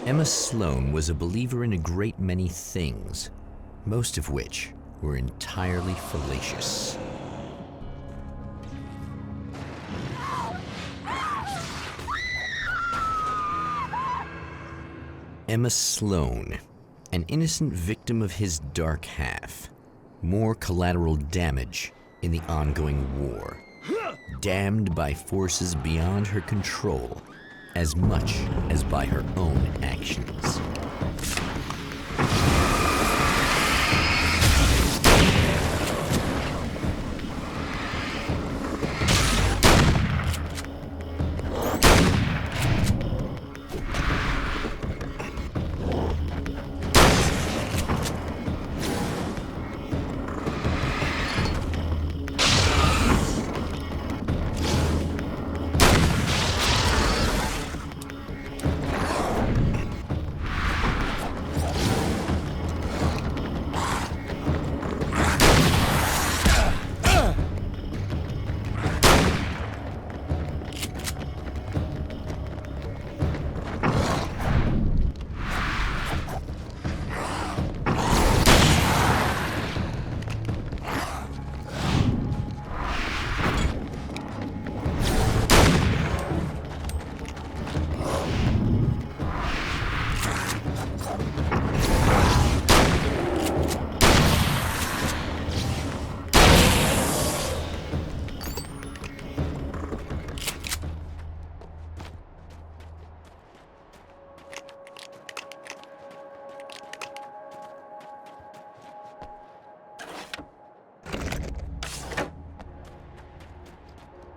Emma Sloan was a believer in a great many things, most of which were entirely fallacious. Emma Sloan, an innocent victim of his dark half. More collateral damage in the ongoing war. Damned by forces beyond her control, as much as by her own actions.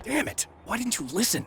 Damn it! Why didn't you listen?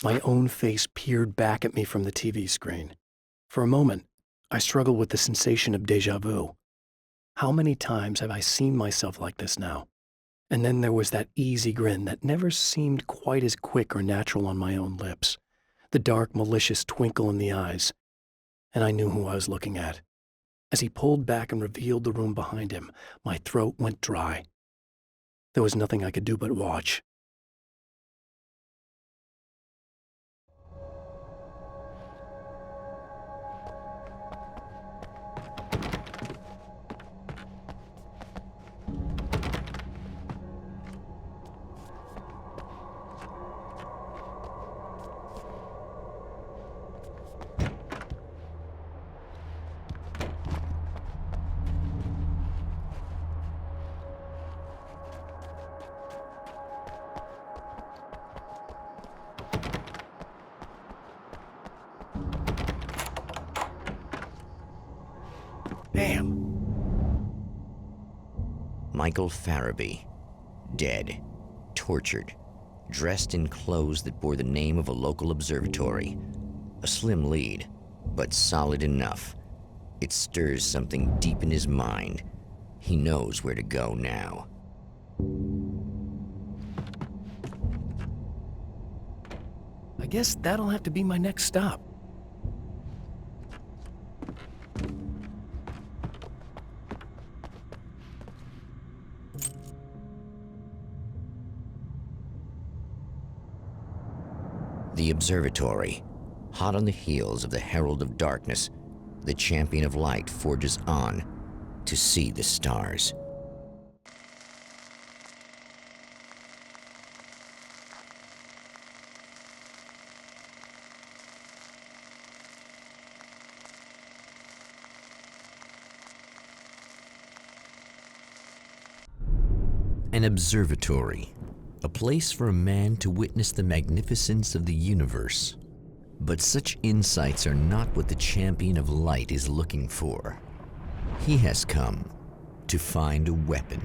My own face peered back at me from the TV screen. For a moment, I struggled with the sensation of déjà vu. How many times have I seen myself like this now? And then there was that easy grin that never seemed quite as quick or natural on my own lips, the dark, malicious twinkle in the eyes. And I knew who I was looking at. As he pulled back and revealed the room behind him, my throat went dry. There was nothing I could do but watch. Damn. Michael Farabee, dead, tortured, dressed in clothes that bore the name of a local observatory. A slim lead, but solid enough. It stirs something deep in his mind. He knows where to go now. I guess that'll have to be my next stop. The observatory, hot on the heels of the Herald of Darkness, the champion of light forges on to see the stars. An observatory, a place for a man to witness the magnificence of the universe. But such insights are not what the champion of light is looking for. He has come to find a weapon.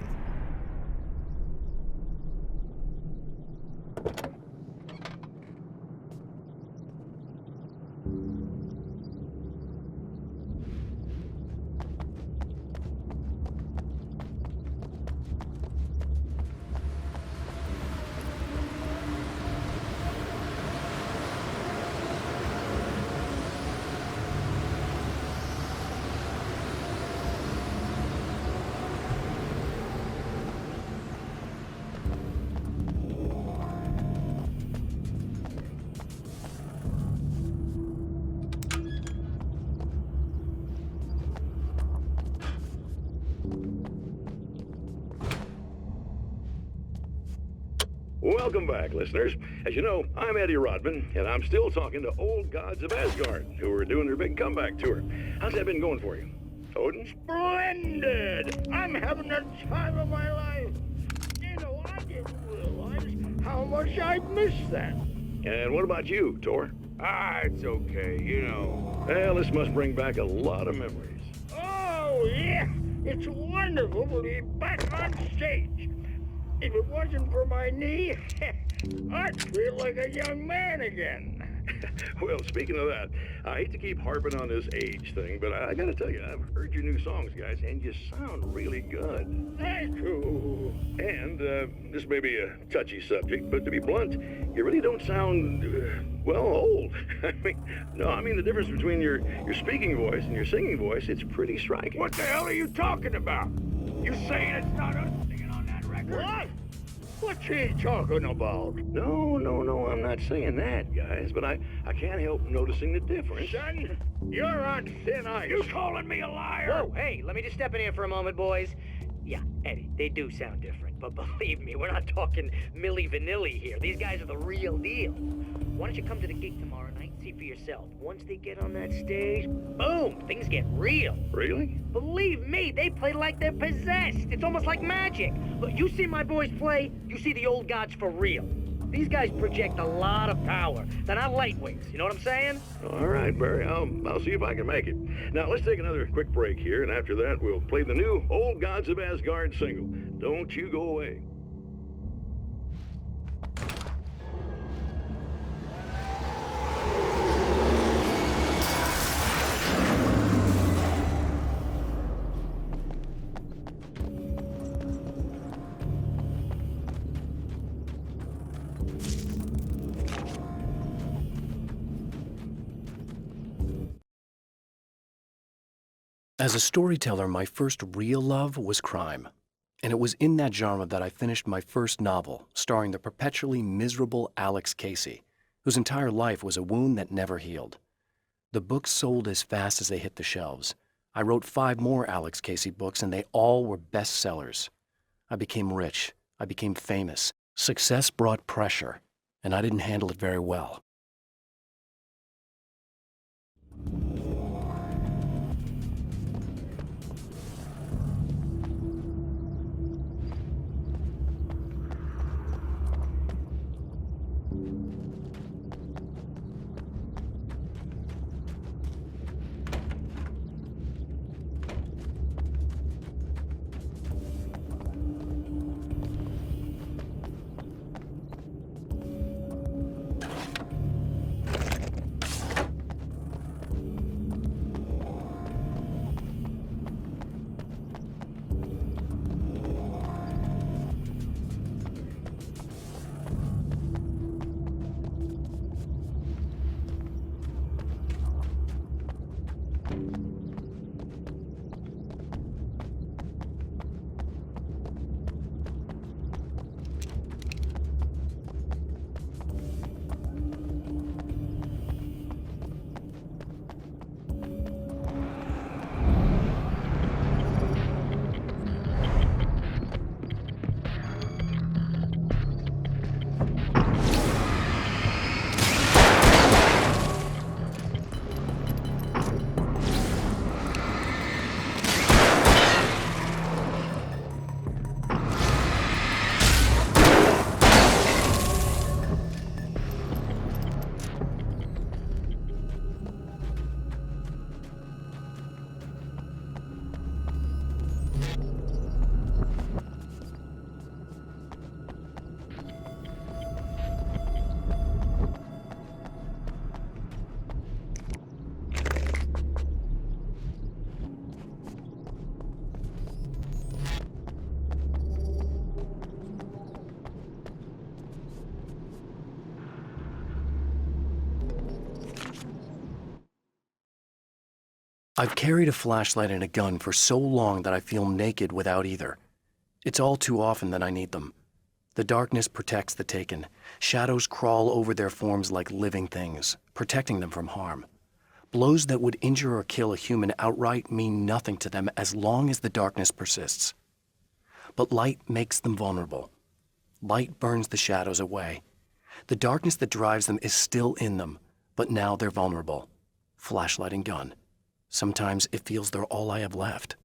Welcome back, listeners. As you know, I'm Eddie Rodman, and I'm still talking to old gods of Asgard, who are doing their big comeback tour. How's that been going for you? Odin? Splendid! I'm having the time of my life. You know, I didn't realize how much I'd missed that. And what about you, Tor? It's okay, you know. Well, this must bring back a lot of memories. Oh, yeah. It's wonderful to be back on stage. If it wasn't for my knee, I'd feel like a young man again. Well, speaking of that, I hate to keep harping on this age thing, but I gotta tell you, I've heard your new songs, guys, and you sound really good. Thank you. And this may be a touchy subject, but to be blunt, you really don't sound, well, old. I mean the difference between your speaking voice and your singing voice, it's pretty striking. What the hell are you talking about? You saying it's not us singing on that record? What? What's he talking about? No, I'm not saying that, guys, but I can't help noticing the difference. Son, you're on thin ice. You calling me a liar? Whoa, hey, let me just step in here for a moment, boys. Yeah, Eddie, they do sound different, but believe me, we're not talking Milli Vanilli here. These guys are the real deal. Why don't you come to the gig tomorrow night and see for yourself? Once they get on that stage, boom, things get real. Really? Believe me, they play like they're possessed. It's almost like magic. Look, you see my boys play, you see the old gods for real. These guys project a lot of power. They're not lightweights, you know what I'm saying? All right, Barry, I'll see if I can make it. Now, let's take another quick break here, and after that, we'll play the new Old Gods of Asgard single. Don't you go away. As a storyteller, my first real love was crime. And it was in that genre that I finished my first novel, starring the perpetually miserable Alex Casey, whose entire life was a wound that never healed. The books sold as fast as they hit the shelves. I wrote 5 more Alex Casey books, and they all were bestsellers. I became rich. I became famous. Success brought pressure, and I didn't handle it very well. I've carried a flashlight and a gun for so long that I feel naked without either. It's all too often that I need them. The darkness protects the taken. Shadows crawl over their forms like living things, protecting them from harm. Blows that would injure or kill a human outright mean nothing to them as long as the darkness persists. But light makes them vulnerable. Light burns the shadows away. The darkness that drives them is still in them, but now they're vulnerable. Flashlight and gun. Sometimes it feels they're all I have left.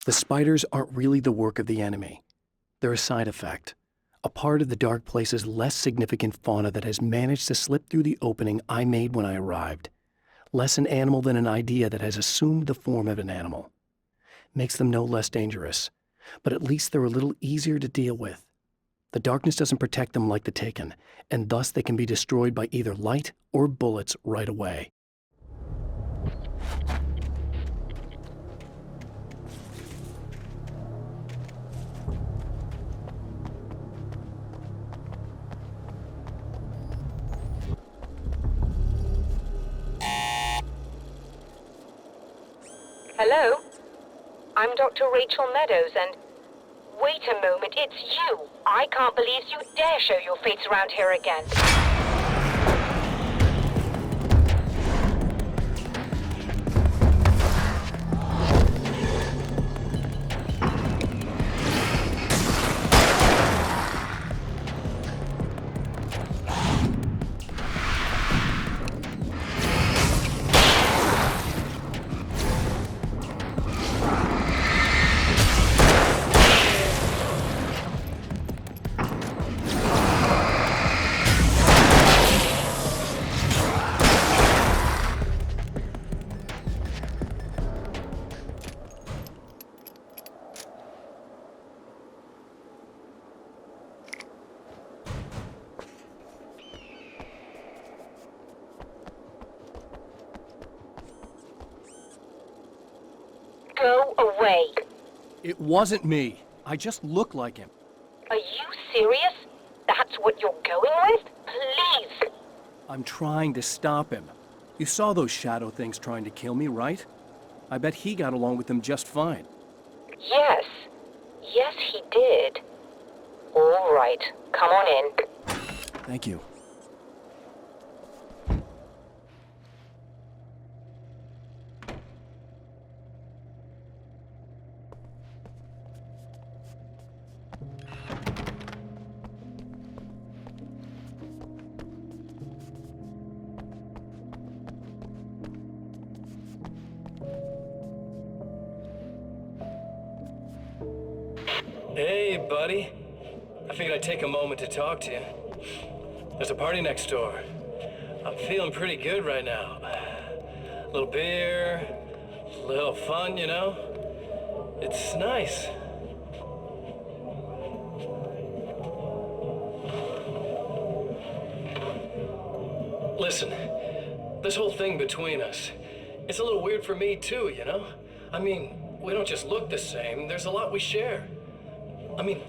The spiders aren't really the work of the enemy. They're a side effect, a part of the dark place's less significant fauna that has managed to slip through the opening I made when I arrived. Less an animal than an idea that has assumed the form of an animal. Makes them no less dangerous, but at least they're a little easier to deal with. The darkness doesn't protect them like the Taken, and thus they can be destroyed by either light or bullets right away. Hello? I'm Dr. Rachel Meadows, and... Wait a moment, it's you! I can't believe you dare show your face around here again. Go away. It wasn't me. I just look like him. Are you serious? That's what you're going with? Please. I'm trying to stop him. You saw those shadow things trying to kill me, right? I bet he got along with them just fine. Yes. Yes, he did. All right. Come on in. Thank you. Hey, buddy. I figured I'd take a moment to talk to you. There's a party next door. I'm feeling pretty good right now. A little beer, a little fun, you know? It's nice. Listen, this whole thing between us, it's a little weird for me too, you know? I mean, we don't just look the same, there's a lot we share. I mean,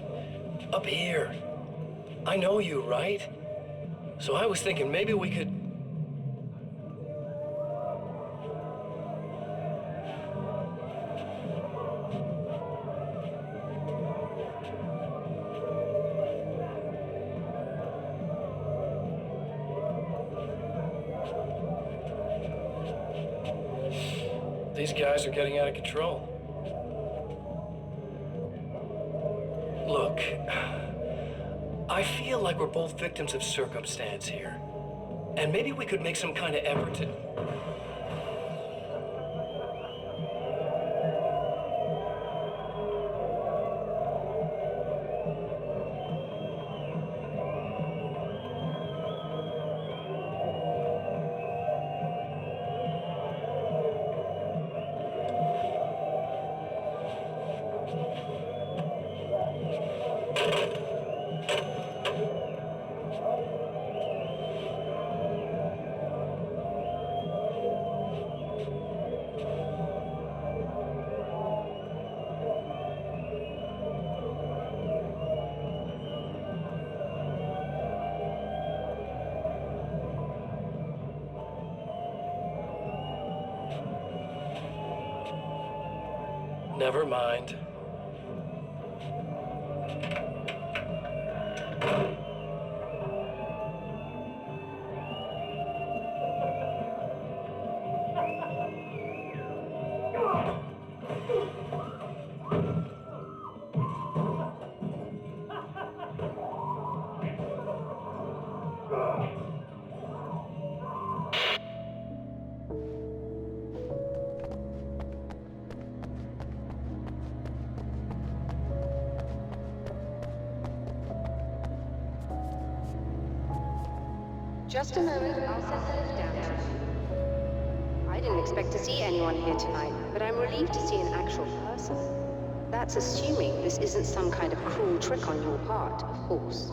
up here, I know you, right? So I was thinking maybe we could... These guys are getting out of control. Look, I feel like we're both victims of circumstance here. And maybe we could make some kind of effort to... Never mind. Just a moment, I'll set the lift down. I didn't expect to see anyone here tonight, but I'm relieved to see an actual person. That's assuming this isn't some kind of cruel trick on your part, of course.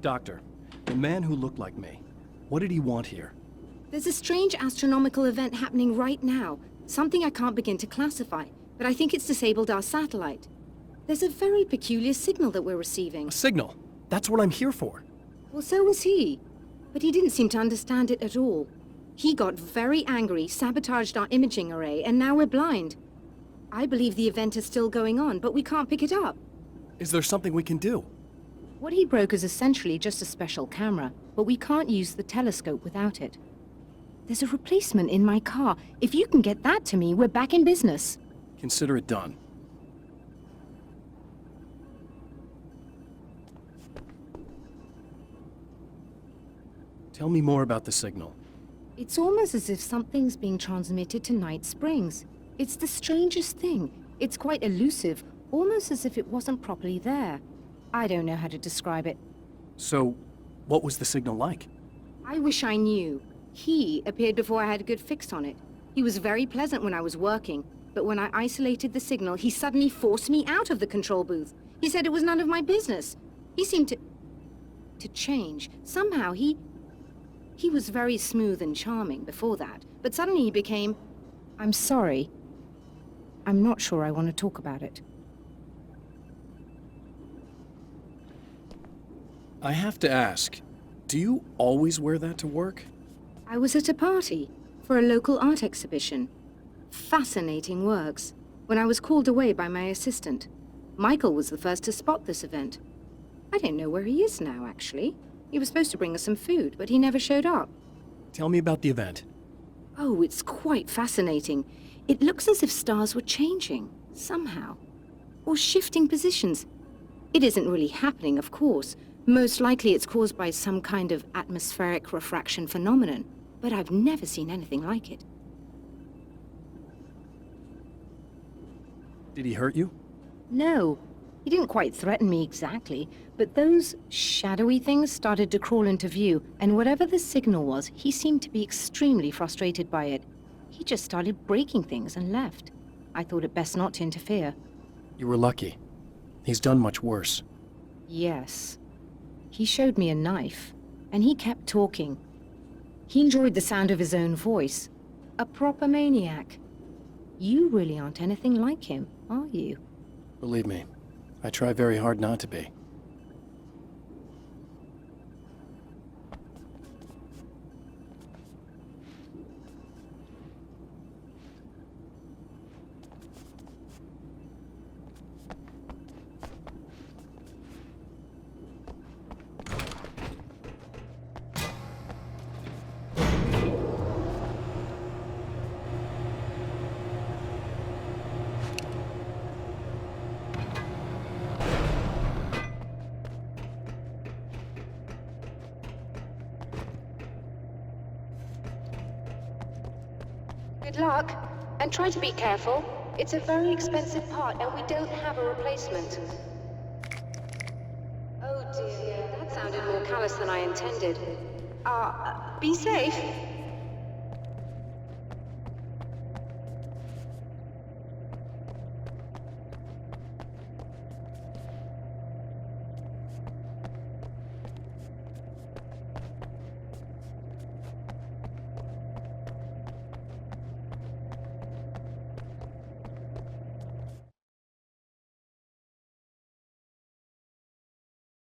Doctor, the man who looked like me, what did he want here? There's a strange astronomical event happening right now. Something I can't begin to classify, but I think it's disabled our satellite. There's a very peculiar signal that we're receiving. A signal? That's what I'm here for. Well, so was he. But he didn't seem to understand it at all. He got very angry, sabotaged our imaging array, and now we're blind. I believe the event is still going on, but we can't pick it up. Is there something we can do? What he broke is essentially just a special camera, but we can't use the telescope without it. There's a replacement in my car. If you can get that to me, we're back in business. Consider it done. Tell me more about the signal. It's almost as if something's being transmitted to Night Springs. It's the strangest thing. It's quite elusive, almost as if it wasn't properly there. I don't know how to describe it. So, what was the signal like? I wish I knew. He appeared before I had a good fix on it. He was very pleasant when I was working, but when I isolated the signal, he suddenly forced me out of the control booth. He said it was none of my business. He seemed to change. Somehow he was very smooth and charming before that, but suddenly he became... I'm sorry. I'm not sure I want to talk about it. I have to ask, do you always wear that to work? I was at a party for a local art exhibition. Fascinating works. When I was called away by my assistant, Michael was the first to spot this event. I don't know where he is now, actually. He was supposed to bring us some food, but he never showed up. Tell me about the event. Oh, it's quite fascinating. It looks as if stars were changing, somehow. Or shifting positions. It isn't really happening, of course. Most likely it's caused by some kind of atmospheric refraction phenomenon, but I've never seen anything like it. Did he hurt you? No, he didn't quite threaten me exactly, but those shadowy things started to crawl into view, and whatever the signal was, he seemed to be extremely frustrated by it. He just started breaking things and left. I thought it best not to interfere. You were lucky. He's done much worse. Yes. He showed me a knife, and he kept talking. He enjoyed the sound of his own voice. A proper maniac. You really aren't anything like him, are you? Believe me, I try very hard not to be. Good luck, and try to be careful. It's a very expensive part, and we don't have a replacement. Oh dear, that sounded more callous than I intended. Be safe.